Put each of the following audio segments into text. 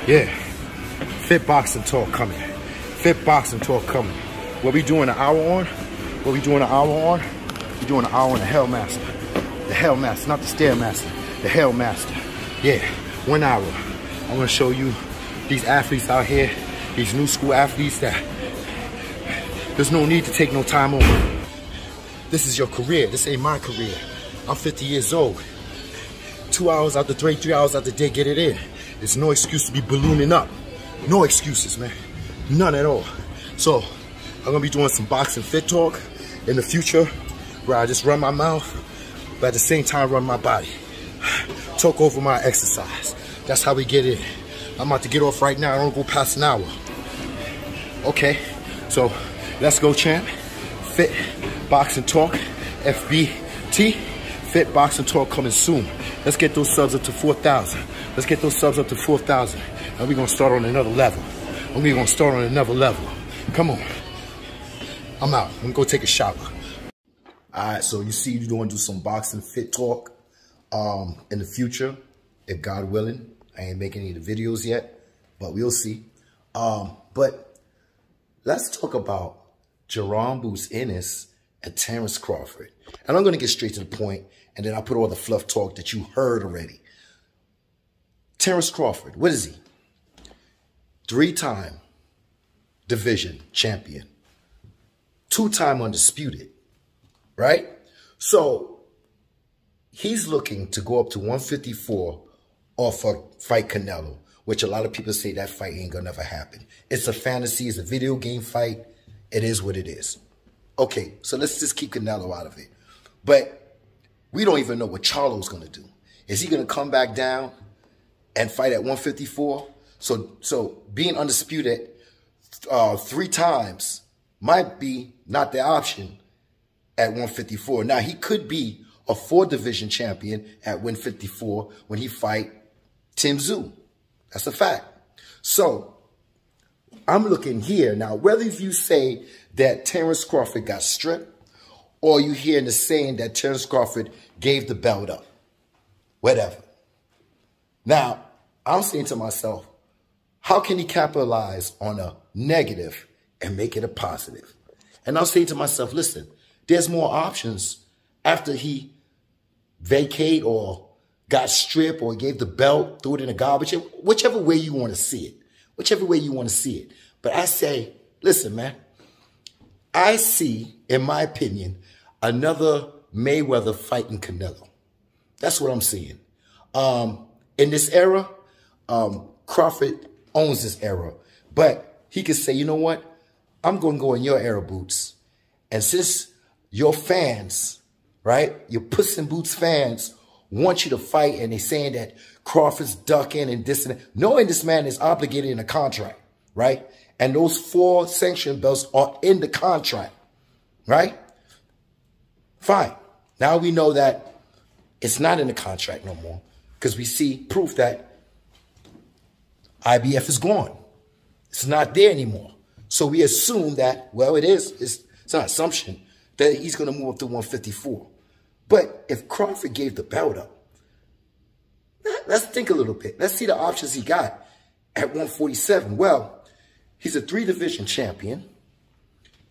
Yeah, Fit Boxing Talk coming. Fit Boxing Talk coming. What we doing an hour on? What we doing an hour on? We doing an hour on the Hellmaster. The Hellmaster, not the Stairmaster. The Hellmaster. Yeah, 1 hour. I'm gonna show you these athletes out here, these new school athletes that there's no need to take no time off. This is your career. This ain't my career. I'm 50 years old. 2 hours out the day, 3 hours out the day, get it in. There's no excuse to be ballooning up. No excuses, man. None at all. So, I'm gonna be doing some boxing fit talk in the future where I just run my mouth, but at the same time run my body. Talk over my exercise. That's how we get in. I'm about to get off right now. I don't go past an hour. Okay, so let's go, champ. Fit Boxing Talk, FBT. Fit Boxing Talk coming soon. Let's get those subs up to 4,000. Let's get those subs up to 4,000. And we're going to start on another level. And we're going to start on another level. Come on. I'm out. I'm going to go take a shower. All right, so you see you're going to do some boxing fit talk in the future, if God willing. I ain't making any of the videos yet, but we'll see. But let's talk about Jaron Boots Ennis and Terence Crawford. And I'm going to get straight to the point, and then I'll put all the fluff talk that you heard already. Terence Crawford, what is he? 3-time division champion. 2-time undisputed, right? So he's looking to go up to 154 off a fight Canelo, which a lot of people say that fight ain't gonna never happen. It's a fantasy, it's a video game fight. It is what it is. Okay, so let's just keep Canelo out of it. But we don't even know what Charlo's gonna do. Is he gonna come back down and fight at 154? So being undisputed 3 times might be not the option at 154. Now, he could be a 4-division champion at 154 when he fight Tim Tszyu. That's a fact. So I'm looking here. Now, whether you say that Terence Crawford got stripped or you hear the saying that Terence Crawford gave the belt up, whatever. Now, I'm saying to myself, how can he capitalize on a negative and make it a positive? And I'm saying to myself, listen, there's more options after he vacated or got stripped or gave the belt, threw it in the garbage, whichever way you want to see it. Whichever way you want to see it. But I say, listen, man, I see, in my opinion, another Mayweather fighting Canelo. That's what I'm seeing. In this era, Crawford owns this era. But he could say, you know what? I'm going to go in your era, Boots. And since your fans, right, your Puss in Boots fans want you to fight and they're saying that Crawford's ducking and this and that, knowing this man is obligated in a contract, right? And those 4 sanction belts are in the contract, right? Fine. Now we know that it's not in the contract no more because we see proof that IBF is gone. It's not there anymore. So we assume that, well, it is. It's not an assumption that he's going to move up to 154. But if Crawford gave the belt up, let's think a little bit. Let's see the options he got at 147. Well, he's a 3-division champion,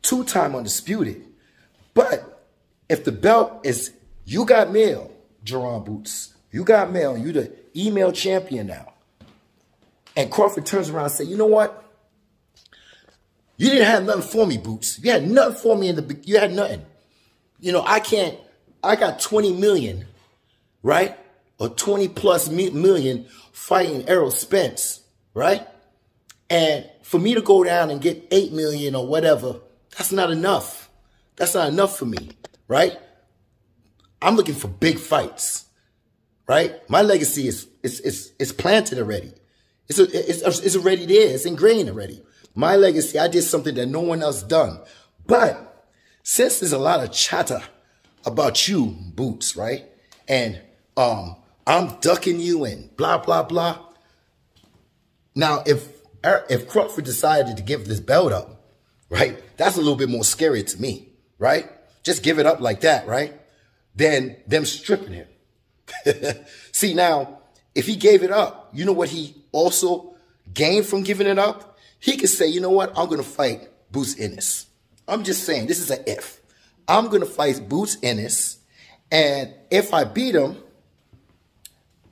2-time undisputed. But if the belt is, you got mail, Jaron Boots, you got mail, and you the email champion now. And Crawford turns around and says, you know what? You didn't have nothing for me, Boots. You had nothing for me you had nothing. You know, I got 20 million, right? Or 20 plus million fighting Errol Spence, right? And for me to go down and get 8 million or whatever, that's not enough. That's not enough for me, right? I'm looking for big fights, right? My legacy is planted already. It's already there. It's ingrained already. My legacy, I did something that no one else done. But since there's a lot of chatter about you, Boots, right? And I'm ducking you and blah, blah, blah. Now, if Crawford decided to give this belt up, right? That's a little bit more scary to me, right? Just give it up like that, right? Than them stripping him. See, now, if he gave it up, you know what he also gain from giving it up, he could say, you know what, I'm going to fight Boots Ennis. I'm just saying, this is an if. I'm going to fight Boots Ennis, and if I beat him,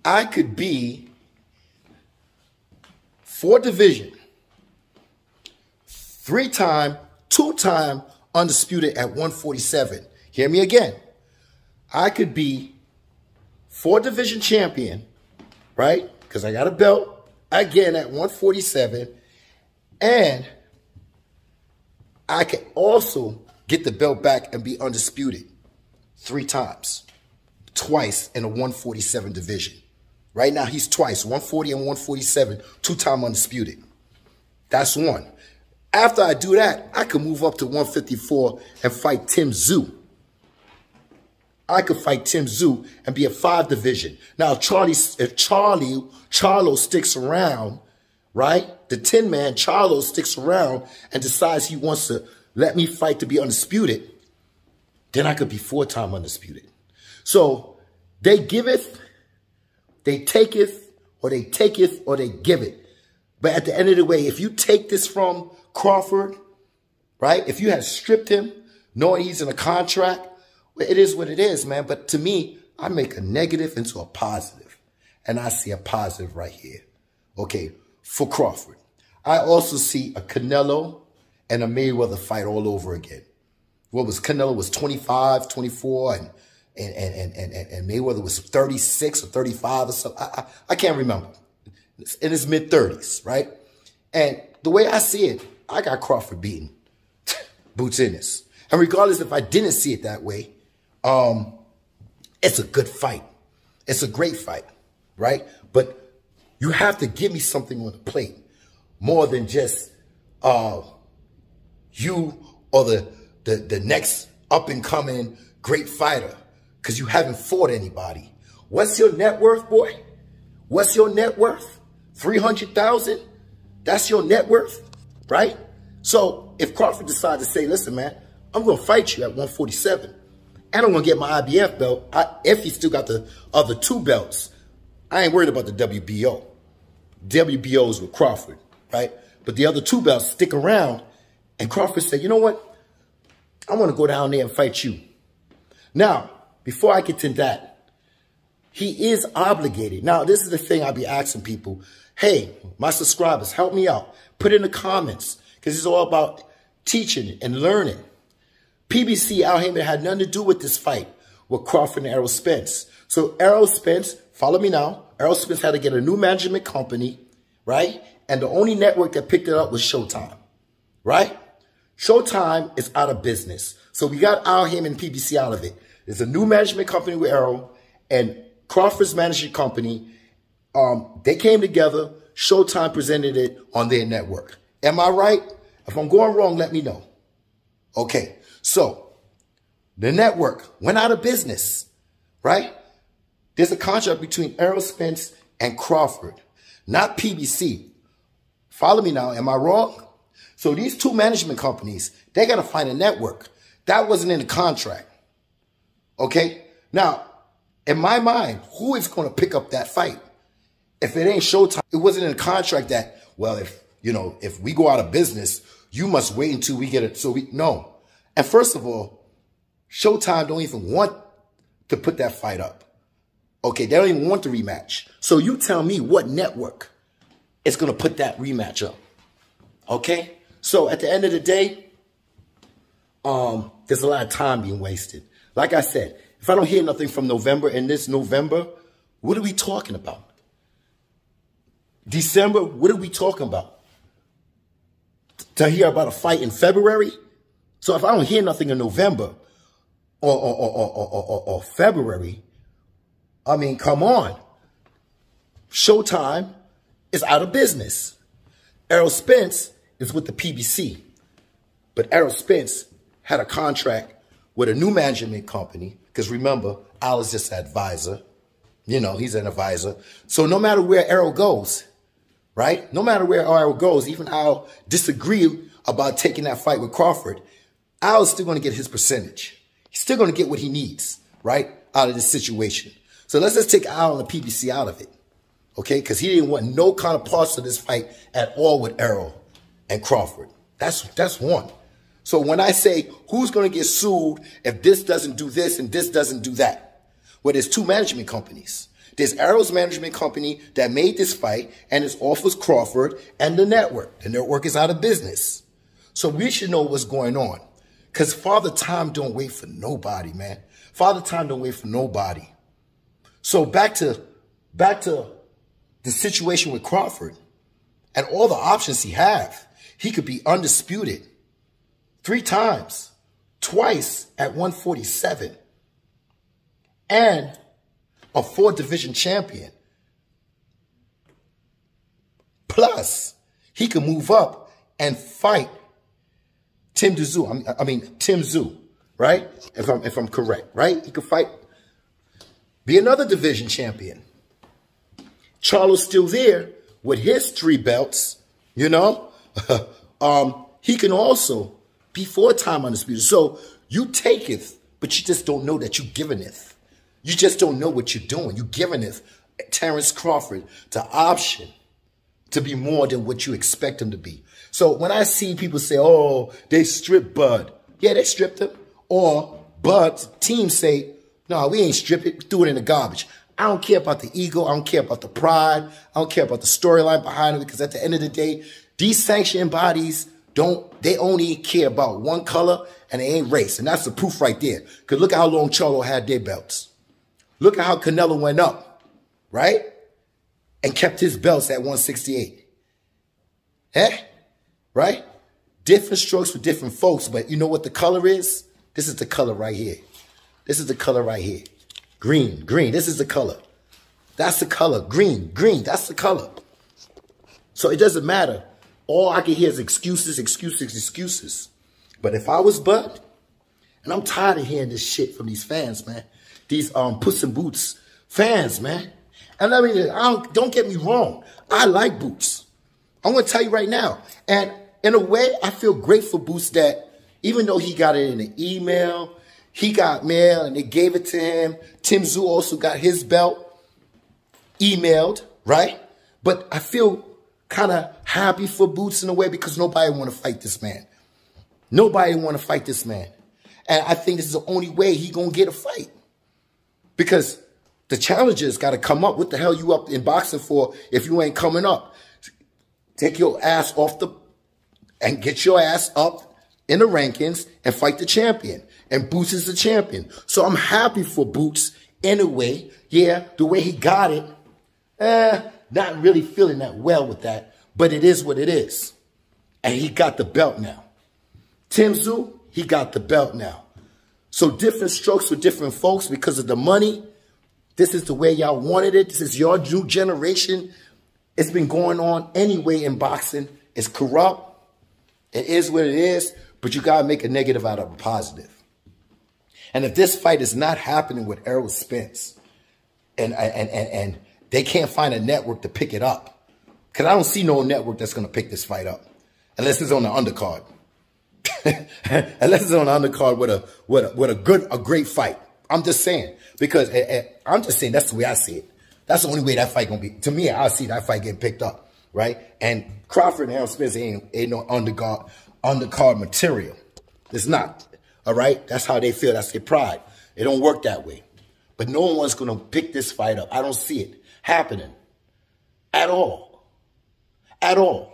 I could be for division, 3-time, 2-time undisputed at 147. Hear me again. I could be 4-division champion, right? Because I got a belt again at 147. And I can also get the belt back and be undisputed 3 times. Twice in a 147 division. Right now, he's twice, 140 and 147, 2-time undisputed. That's one. After I do that, I can move up to 154 and fight Tim Tszyu. I could fight Tim Tszyu and be a 5-division. Now, if Charlo sticks around, right? The Tin Man, Charlo, sticks around and decides he wants to let me fight to be undisputed, then I could be 4-time undisputed. So they giveth, they taketh, or they taketh, or they give it. But at the end of the day, if you take this from Crawford, right? If you had stripped him, knowing he's in a contract, well, it is what it is, man. But to me, I make a negative into a positive. And I see a positive right here. Okay, for Crawford. I also see a Canelo and a Mayweather fight all over again. What was Canelo was 25, 24, and Mayweather was 36 or 35 or something. I can't remember. In his mid-30s, right? And the way I see it, I got Crawford beaten Boots Ennis. And regardless if I didn't see it that way, it's a good fight. It's a great fight, right? But you have to give me something on the plate more than just you or the next up-and-coming great fighter because you haven't fought anybody. What's your net worth, boy? What's your net worth? 300,000? That's your net worth, right? So if Crawford decides to say, listen, man, I'm going to fight you at 147, and I'm going to get my IBF belt, if he still got the other 2 belts, I ain't worried about the WBO. WBO is with Crawford, right? But the other 2 belts stick around, and Crawford said, you know what? I want to go down there and fight you. Now, before I get to that, he is obligated. Now, this is the thing I'll be asking people. Hey, my subscribers, help me out. Put in the comments, because it's all about teaching and learning. PBC out here had nothing to do with this fight with Crawford and Errol Spence. So Errol Spence, follow me now. Errol Spence had to get a new management company, right? And the only network that picked it up was Showtime, right? Showtime is out of business. So we got out him and PBC out of it. There's a new management company with Errol and Crawford's management company. They came together. Showtime presented it on their network. Am I right? If I'm going wrong, let me know. Okay. So the network went out of business, right? There's a contract between Errol Spence and Crawford, not PBC. Follow me now. Am I wrong? So these 2 management companies, they got to find a network. That wasn't in the contract. Okay? Now, in my mind, who is going to pick up that fight? If it ain't Showtime, it wasn't in the contract that, well, if we go out of business, you must wait until we get it. No. And first of all, Showtime don't even want to put that fight up. Okay, they don't even want the rematch. So you tell me what network is going to put that rematch up. Okay? So at the end of the day, there's a lot of time being wasted. Like I said, if I don't hear nothing from November and this November, what are we talking about? December, what are we talking about? To hear about a fight in February? So if I don't hear nothing in November or February, I mean, come on. Showtime is out of business. Errol Spence is with the PBC. But Errol Spence had a contract with a new management company. Because remember, Al is just an advisor. You know, he's an advisor. So no matter where Errol goes, right? No matter where Errol goes, even Al disagree about taking that fight with Crawford, Al is still going to get his percentage. He's still going to get what he needs, right, out of this situation. So let's just take Al and the PBC out of it, Okay, because he didn't want no kind of parts of this fight at all with Errol and Crawford. That's one. So when I say who's going to get sued if this doesn't do this and this doesn't do that, well, there's two management companies. There's Errol's management company that made this fight, and it's offers Crawford and the network. The network is out of business. So we should know what's going on. Because Father Time don't wait for nobody, man. Father Time don't wait for nobody. So back to the situation with Crawford and all the options he have. He could be undisputed 3 times, twice at 147, and a 4-division champion. Plus, he could move up and fight Tim Tszyu, right? If I'm correct, right? He could fight, be another division champion. Charlo's still there with his 3 belts, you know. He can also be 4-time undisputed. So you taketh, but you just don't know that you giveth. You just don't know what you're doing. You giveth Terence Crawford the option to be more than what you expect him to be. So when I see people say, oh, they stripped Bud. Yeah, they stripped him. Or Bud's team say, no, we ain't stripped it. We threw it in the garbage. I don't care about the ego. I don't care about the pride. I don't care about the storyline behind it, because at the end of the day, these sanctioning bodies they only care about one color, and they ain't race. And that's the proof right there. Because look at how long Charlo had their belts. Look at how Canelo went up, right? And kept his belts at 168. Right? Different strokes for different folks, but you know what the color is? This is the color right here. This is the color right here. Green, this is the color. That's the color. Green, that's the color. So it doesn't matter. All I can hear is excuses. But if I was Bud, and I'm tired of hearing this shit from these fans, man. These Puss in Boots fans, man. And I mean, don't get me wrong. I like Boots. I'm going to tell you right now. And in a way, I feel great for Boots that even though he got it in an email, he got mail and they gave it to him. Tim Tszyu also got his belt emailed, right? But I feel kind of happy for Boots in a way, because nobody want to fight this man. Nobody want to fight this man. And I think this is the only way he going to get a fight. Because the challengers got to come up. What the hell you up in boxing for if you ain't coming up? Take your ass off and get your ass up in the rankings and fight the champion. And Boots is the champion. So I'm happy for Boots in a way. Yeah, the way he got it, not really feeling that well with that, but it is what it is. And he got the belt now. Tim Tszyu, he got the belt now. So different strokes for different folks because of the money. This is the way y'all wanted it. This is your new generation. It's been going on anyway in boxing. It's corrupt. It is what it is, but you got to make a negative out of a positive. And if this fight is not happening with Errol Spence and they can't find a network to pick it up, because I don't see no network that's going to pick this fight up unless it's on the undercard. Unless it's on the undercard with a great fight. I'm just saying, because I'm just saying that's the way I see it. That's the only way that fight gonna be. To me, I see that fight getting picked up, right? And Crawford and Errol Spence ain't no undercard material. It's not, all right? That's how they feel. That's their pride. It don't work that way. But no one's gonna pick this fight up. I don't see it happening at all. At all.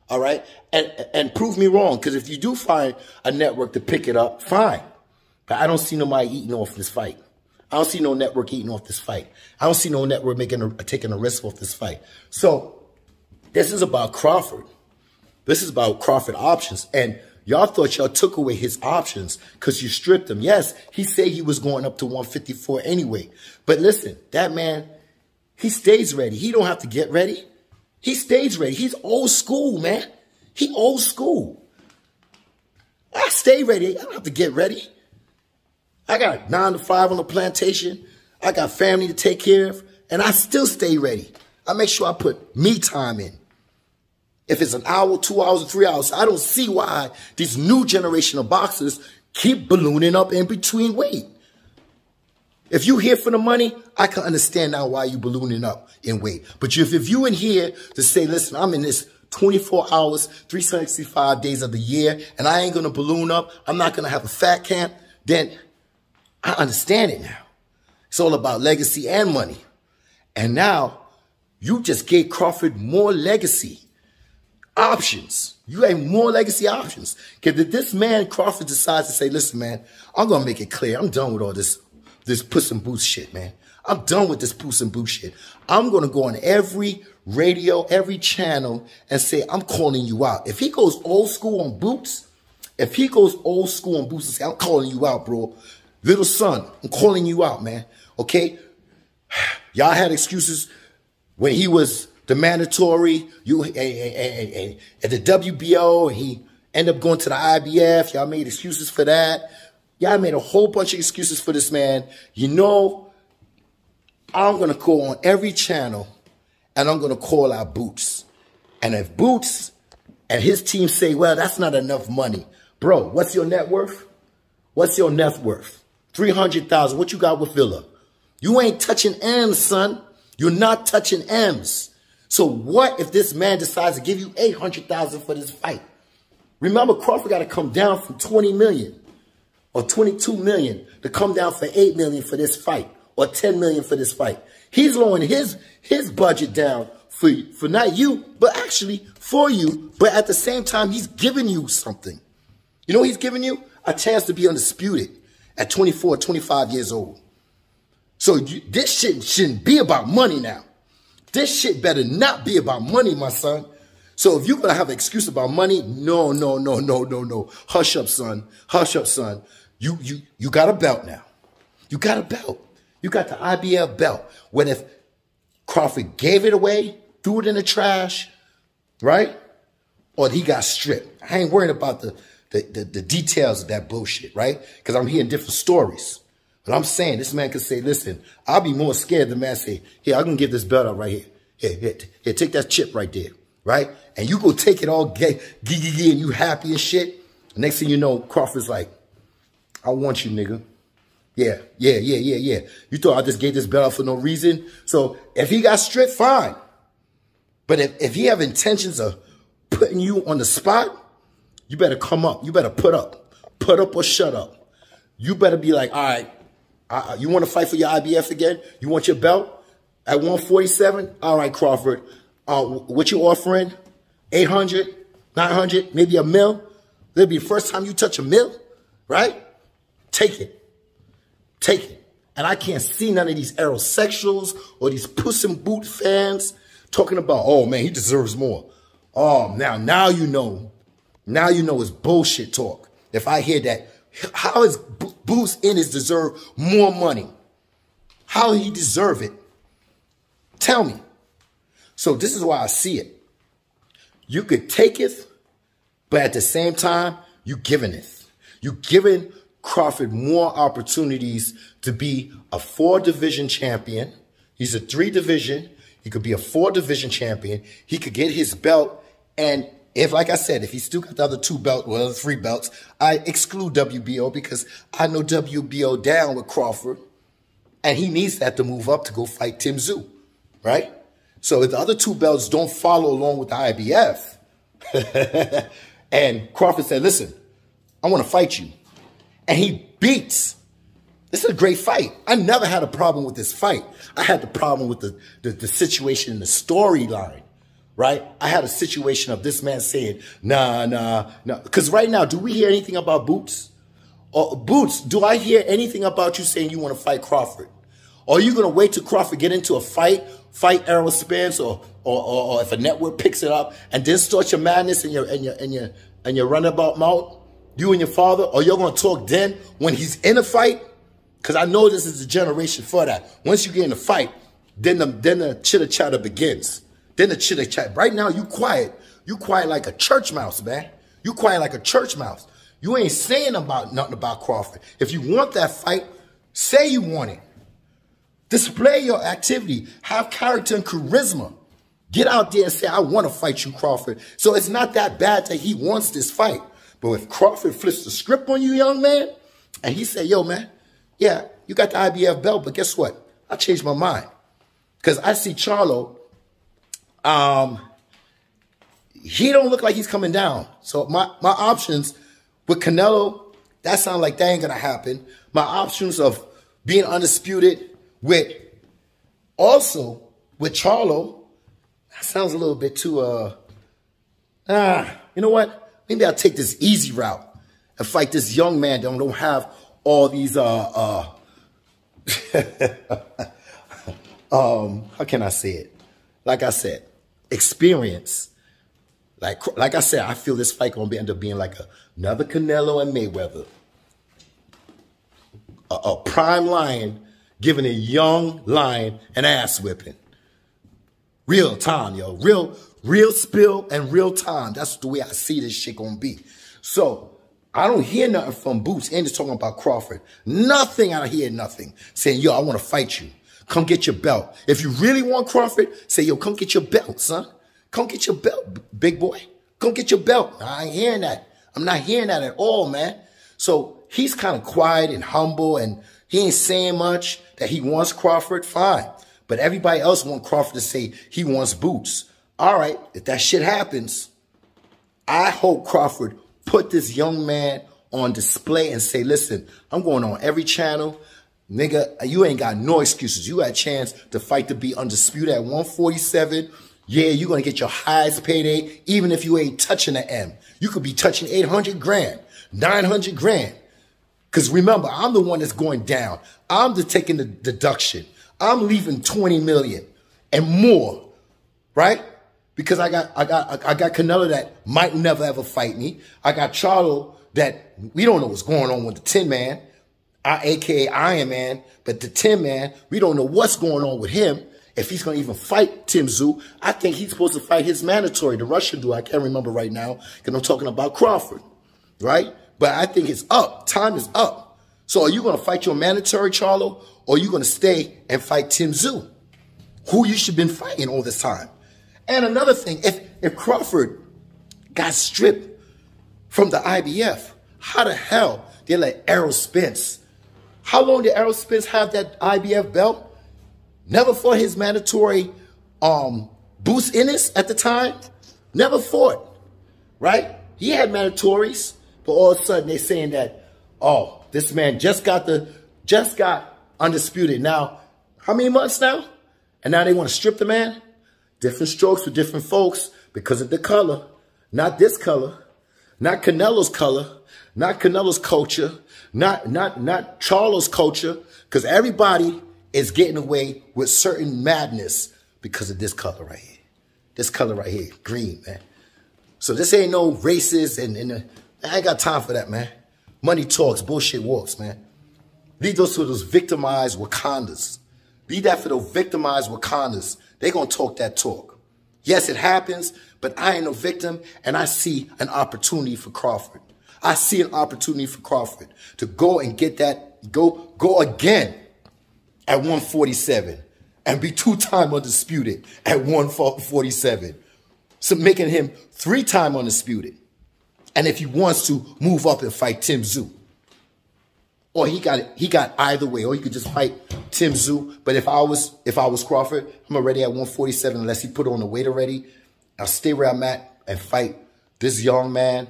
All right? And prove me wrong, because if you do find a network to pick it up, fine. But I don't see nobody eating off this fight. I don't see no network eating off this fight. I don't see no network taking a risk off this fight. So this is about Crawford. This is about Crawford options. And y'all thought y'all took away his options because you stripped him. Yes, he said he was going up to 154 anyway. But listen, that man, he stays ready. He don't have to get ready. He stays ready. He's old school, man. He old school. I stay ready. I don't have to get ready. I got 9 to 5 on the plantation. I got family to take care of. And I still stay ready. I make sure I put me time in. If it's an hour, 2 hours, or 3 hours, I don't see why these new generation of boxers keep ballooning up in between weight. If you here for the money, I can understand now why you ballooning up in weight. But if you in here to say, listen, I'm in this 24 hours, 365 days of the year, and I ain't going to balloon up, I'm not going to have a fat camp, then I understand it now. It's all about legacy and money. And now you just gave Crawford more legacy options. You have more legacy options. Because if this man, Crawford, decides to say, listen, man, I'm going to make it clear. I'm done with all this Puss in Boots shit, man. I'm done with this Puss in Boots shit. I'm going to go on every radio, every channel and say, I'm calling you out. If he goes old school on Boots, and say, I'm calling you out, bro. Little son, I'm calling you out, man. Okay? Y'all had excuses when he was the mandatory, at the WBO, and he ended up going to the IBF. Y'all made excuses for that. Y'all made a whole bunch of excuses for this man. You know, I'm going to go on every channel, and I'm going to call out Boots. And if Boots and his team say, well, that's not enough money. Bro, what's your net worth? What's your net worth? 300,000. What you got with Villa? You ain't touching M's, son. You're not touching M's. So what if this man decides to give you 800,000 for this fight? Remember, Crawford got to come down from 20 million or 22 million to come down for 8 million for this fight or 10 million for this fight. He's lowering his budget down for not you, but actually for you. But at the same time, he's giving you something. You know what he's giving you? A chance to be undisputed at 24, 25 years old. So this shit shouldn't be about money now. This shit better not be about money, my son. So if you're going to have an excuse about money, no. Hush up, son. Hush up, son. You got a belt now. You got a belt. You got the IBF belt. When if Crawford gave it away, threw it in the trash, right? Or he got stripped. I ain't worried about the details of that bullshit, right? Because I'm hearing different stories. But I'm saying this man could say, listen, I'll be more scared than the man say, here, I'm going to give this belt up right here. Here, take that chip right there, right? And you go take it all gay, and you happy and shit. Next thing you know, Crawford's like, I want you, nigga. Yeah. You thought I just gave this belt up for no reason? So if he got stripped, fine. But if he have intentions of putting you on the spot, you better come up. You better put up. Put up or shut up. You better be like, all right, you want to fight for your IBF again? You want your belt at 147? All right, Crawford. What you offering? 800, 900, maybe $1 million? That'll be the first time you touch $1 million, right? Take it. Take it. And I can't see none of these aerosexuals or these Puss in Boot fans talking about, oh, man, he deserves more. Oh, now you know. Now you know it's bullshit talk. If I hear that, how is Boots Ennis deserve more money? How he deserve it? Tell me. So this is why I see it. You could take it, but at the same time, you giving it. You giving Crawford more opportunities to be a 4-division champion. He's a 3-division. He could be a 4-division champion. He could get his belt. And if, like I said, if he still got the other 2 belts, well, 3 belts, I exclude WBO because I know WBO down with Crawford. And he needs that to move up to go fight Tim Tszyu, right? So if the other 2 belts don't follow along with the IBF, and Crawford said, listen, I want to fight you. And he beats. This is a great fight. I never had a problem with this fight. I had the problem with the situation in the storyline, right? I had a situation of this man saying, nah. Because right now, do we hear anything about Boots? Or Boots, do I hear anything about you saying you want to fight Crawford? Or are you going to wait till Crawford get into a fight Errol Spence, or if a network picks it up, and then start your madness and your runabout mouth, you and your father? Or you're going to talk then when he's in a fight? Because I know this is the generation for that. Once you get in a fight, then the chitter-chatter begins. Then the chitter-chatter. Right now, you quiet. You quiet like a church mouse, man. You quiet like a church mouse. You ain't saying nothing about Crawford. If you want that fight, say you want it. Display your activity. Have character and charisma. Get out there and say, I want to fight you, Crawford. So it's not that bad that he wants this fight. But if Crawford flips the script on you, young man, and he say, yo, man, yeah, you got the IBF belt, but guess what? I changed my mind. Because I see Charlo, he don't look like he's coming down. So my options with Canelo, that sounds like that ain't going to happen. My options of being undisputed with Charlo, that sounds a little bit too, you know what? Maybe I'll take this easy route and fight this young man that don't have all these, how can I say it? Like I said, experience. Like I said, I feel this fight gonna end up being like another Canelo and Mayweather. A prime lion giving a young lion an ass whipping. Real time, yo. Real spill and real time. That's the way I see this shit gonna be. So I don't hear nothing from Boots and just talking about Crawford. Nothing, I don't hear nothing. Saying, yo, I want to fight you. Come get your belt. If you really want Crawford, say, yo, come get your belt, son. Come get your belt, big boy. Come get your belt. I ain't hearing that. I'm not hearing that at all, man. So he's kind of quiet and humble, and he ain't saying much that he wants Crawford. Fine. But everybody else wants Crawford to say he wants Boots. All right, if that shit happens, I hope Crawford put this young man on display and say, listen, I'm going on every channel. Nigga, you ain't got no excuses. You had a chance to fight to be undisputed at 147. Yeah, you're going to get your highest payday, even if you ain't touching the M. You could be touching 800 grand, 900 grand. Because remember, I'm the one that's going down. I'm taking the deduction. I'm leaving 20 million and more, right? Because I got Canelo that might never ever fight me. I got Charlo that we don't know what's going on with the Tin Man, aka Iron Man, but the Tin Man, we don't know what's going on with him. If he's going to even fight Tim Tszyu, I think he's supposed to fight his mandatory, the Russian dude. I can't remember right now because I'm talking about Crawford, right? But I think it's up. Time is up. So are you going to fight your mandatory, Charlo, or are you going to stay and fight Tim Tszyu, who you should have been fighting all this time? And another thing, if Crawford got stripped from the IBF, how the hell they let Errol Spence? How long did Errol Spence have that IBF belt? Never fought his mandatory Bruce Ennis at the time. Never fought, right? He had mandatories, but all of a sudden they're saying that, oh, this man just got undisputed. Now, how many months now? And now they want to strip the man? Different strokes for different folks because of the color. Not this color. Not Canelo's color. Not Canelo's culture. Not Charlo's culture. Because everybody is getting away with certain madness because of this color right here. This color right here. Green, man. So this ain't no racist and I ain't got time for that, man. Money talks, bullshit walks, man. Leave those to those victimized Wakandas. Leave that for those victimized Wakandas. They gonna talk that talk. Yes, it happens, but I ain't no victim, and I see an opportunity for Crawford. I see an opportunity for Crawford to go and get that, go again at 147 and be two-time undisputed at 147. So making him three-time undisputed. And if he wants to move up and fight Tim Tszyu. Or he got either way. Or he could just fight Tim Tszyu. But if I was Crawford, I'm already at 147 unless he put on the weight already. I'll stay where I'm at and fight this young man,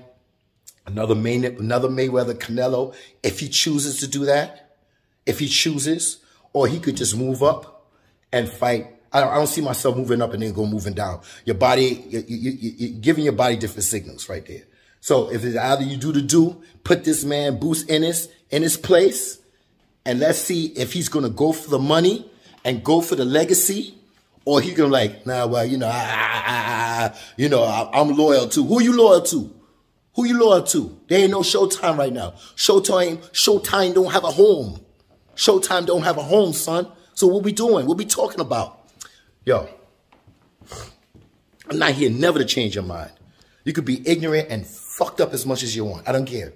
another Mayweather Canelo, if he chooses to do that. If he chooses. Or he could just move up and fight. I don't see myself moving up and then moving down. Your body, you're giving your body different signals right there. So if it's either you do, put this man Bruce Ennis in his place, and let's see if he's going to go for the money and go for the legacy, or he going to like, nah, well, you know, I'm loyal to. Who you loyal to? Who you loyal to? There ain't no Showtime right now. Showtime don't have a home. Showtime don't have a home, son. So what we doing? What we talking about? Yo, I'm not here never to change your mind. You could be ignorant and fucked up as much as you want. I don't care.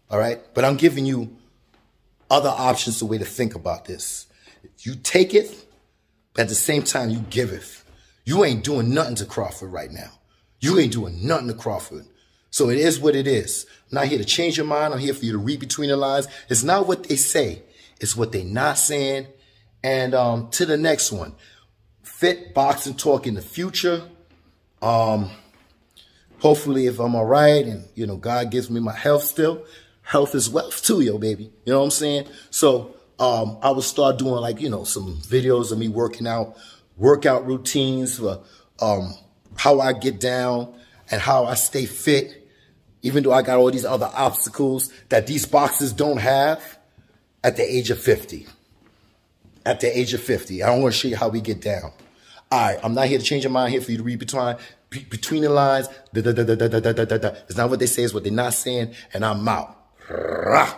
All right? But I'm giving you other options, the way to think about this. You take it, but at the same time, you give it. You ain't doing nothing to Crawford right now. You ain't doing nothing to Crawford. So it is what it is. I'm not here to change your mind. I'm here for you to read between the lines. It's not what they say. It's what they not saying. And to the next one. Fit boxing talk in the future. Hopefully if I'm all right and, you know, God gives me my health still. Health is wealth too, yo, baby. You know what I'm saying? So I will start doing, like, you know, some videos of me working out, workout routines for how I get down and how I stay fit, even though I got all these other obstacles that these boxers don't have at the age of 50. At the age of 50. I want to show you how we get down. All right, I'm not here to change your mind, here for you to read between the lines. It's not what they say, it's what they're not saying, and I'm out. Rah.